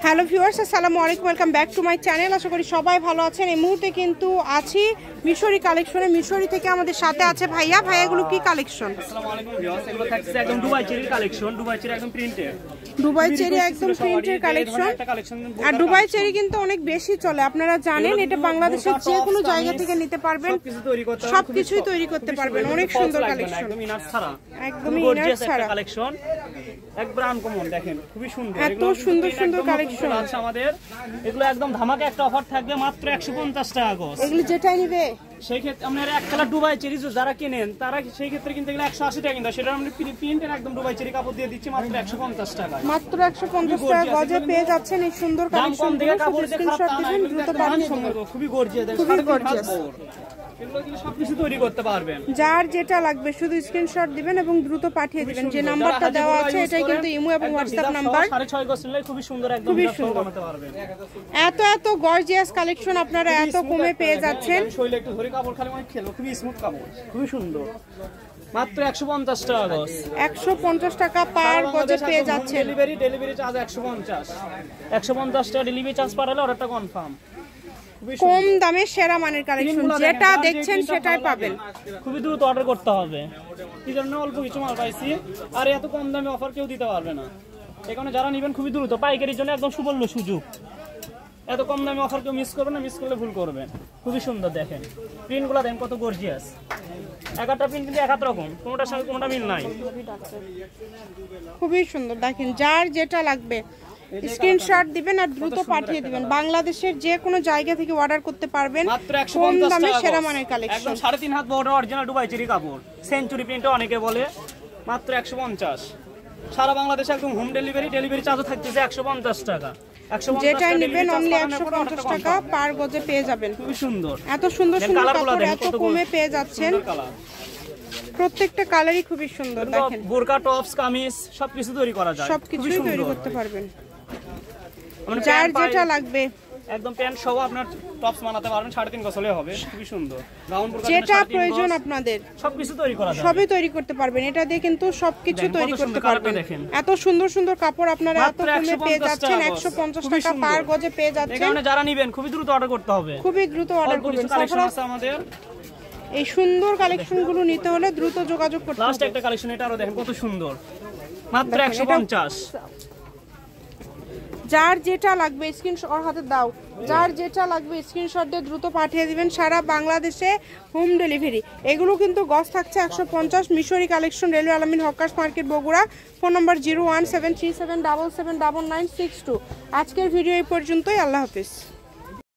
Hello viewers, আসসালামু আলাইকুম, welcome back to my channel. আশা করি সবাই ভালো আছেন। এই মুহূর্তে কিন্তু আছি মিশরি কালেকশনে। মিশরি থেকে আমাদের সাথে আছে ভাইয়া। ভাইয়াগুলো কি কালেকশন? আসসালামু আলাইকুম ভিউয়ার্স, এগুলো থাকছে একদম Dubai cherry collection. Dubai cherry একদম প্রিন্টেড, দুবাই চেরি একদম প্রিন্টের কালেকশন। আর দুবাই চেরি কিন্তু অনেক বেশি চলে, আপনারা জানেন। এটা বাংলাদেশের যে কোনো জায়গা থেকে নিতে পারবেন, সবকিছুই তৈরি করতে পারবেন। অনেক সুন্দর কালেকশন, একদম ইনার ছাড়া, একদমই ইনার ছাড়া কালেকশন। একবার আনকমন, দেখেন খুবই সুন্দর, এত সুন্দর সুন্দর কালেকশন আছে আমাদের। এগুলো একদম ধামাকা একটা অফার থাকবে মাত্র 150 টাকা গজ। এগুলো যেটাই নিবে সেই ক্ষেত্রে আপনারা এক কালার দুবাই চেরি যারা কিনেন তারা সেই ক্ষেত্রে কিন্তু এগুলো 180 টাকা কিনতে, সেটা আমরা প্রিন্টের একদম দুবাই চেরি কাপড় দিয়ে দিচ্ছি মাত্র 150 টাকা। মাত্র 150 টাকা গজে পেয়ে যাচ্ছেন এই সুন্দর কালেকশন। স্ক্রিনশট দিবেন, দ্রুত পাঠিয়ে দিবেন। খুবই গর্জিয়াস, খুবই গর্জিয়াস। এগুলো কিন্তু সবকিছু তৈরি করতে পারবেন। যার যেটা লাগবে শুধু স্ক্রিনশট দিবেন এবং দ্রুত পাঠিয়ে দিবেন। যে নাম্বারটা দেওয়া আছে এটাই কিন্তু ইমো এবং হোয়াটসঅ্যাপ নাম্বার। 6.5 গজ নিলে খুবই সুন্দর একদম বানাতে পারবেন। এত গর্জিয়াস কালেকশন আপনারা এত কমে পেয়ে যাচ্ছেন। শৈলে একটু ধরে কাপড় খালি অনেক খেলো, খুবই স্মুথ কাপড়, খুবই সুন্দর। মাত্র 150 টাকা গজ। 150 টাকা পার গজে পেয়ে যাচ্ছেন। ডেলিভারি চার্জ 150 টাকা ডেলিভারি চার্জ পাঠালে অর্ডারটা কনফার্ম। কম দামে সেরা মানের কালেকশন, যেটা দেখছেন সেটাই পাবেন। খুবই দ্রুত অর্ডার করতে হবে, এই জন্য অল্প কিছু মাল পাইছি। আর এত কম দামে অফার কেউ দিতে পারবে না। এখানে যারা নেবেন খুবই দ্রুত, পাইকারির জন্য একদম সুবর্ণ সুযোগ। এত কম দামে অফার কেউ মিস করবেন না, মিস করলে ভুল করবেন। খুবই সুন্দর, দেখেন প্রিন্টগুলো দেখেন কত গর্জিয়াস। একটা প্রিন্ট কিন্তু এক রকম, কোনোটার সঙ্গে কোনোটা মিল নাই। খুবই সুন্দর, দেখেন যার যেটা লাগবে স্ক্রিনশট দিবেন আর দ্রুত পাঠিয়ে দিবেন। বাংলাদেশের যে কোনো জায়গা থেকে অর্ডার করতে পারবেন কম দামে সেরা মানের কালেকশন। একদম 3.5 হাত বড় অরিজিনাল দুবাই চেরি কাপড়, সেঞ্চুরি প্রিন্ট অনেকে বলে। মাত্র 150, সারা বাংলাদেশে একদম হোম ডেলিভারি চার্জও থাকতেছে 150 টাকা। যেটাই নেবেন অনলি 150 টাকা পার গজে পেয়ে যাবেন। খুবই সুন্দর, এত সুন্দর সুন্দর কাপড় এত কমে পেয়ে যাচ্ছেন। প্রত্যেকটা কালারই খুবই সুন্দর, দেখেন বোরকা, টপস, কামিজ সবকিছু তৈরি করা যায়, সবকিছু তৈরি করতে পারবেন। যার যেটা লাগবে একদম প্যান্ট সহ আপনার টপস বানাতে পারবেন, 3.5 গজ হলে হবে। খুবই সুন্দর, গাউন বোরকা যেটা প্রয়োজন আপনাদের সবকিছু তৈরি করা যায়, সবই তৈরি করতে পারবেন। এটা দিয়ে কিন্তু সবকিছু তৈরি করতে পারবেন। এত সুন্দর সুন্দর কাপড় আপনারা এত কমে পেয়ে যাচ্ছেন। 150 টাকা পার গজে পেয়ে যাচ্ছেন। এখানে যারা নেবেন খুবই দ্রুত অর্ডার করতে হবে, খুবই দ্রুত অর্ডার করবেন। আমাদের এই সুন্দর কালেকশনগুলো নিতে হলে দ্রুত যোগাযোগ করতে হবে। লাস্ট একটা কালেকশন, এটা আরো দেখেন কত সুন্দর, মাত্র 150। যার যেটা লাগবে স্ক্রিনশট হাতে দাও, যার যেটা লাগবে স্ক্রিনশট দিয়ে দ্রুত পাঠিয়ে দিবেন। সারা বাংলাদেশে হোম ডেলিভারি। এগুলো কিন্তু গজ থাকছে 150। মিশরি কালেকশন, রেলওয়ে আলামিন হকার্স মার্কেট, বগুড়া। ফোন নম্বর 01737779962। আজকের ভিডিও এই পর্যন্তই। আল্লাহ হাফিজ।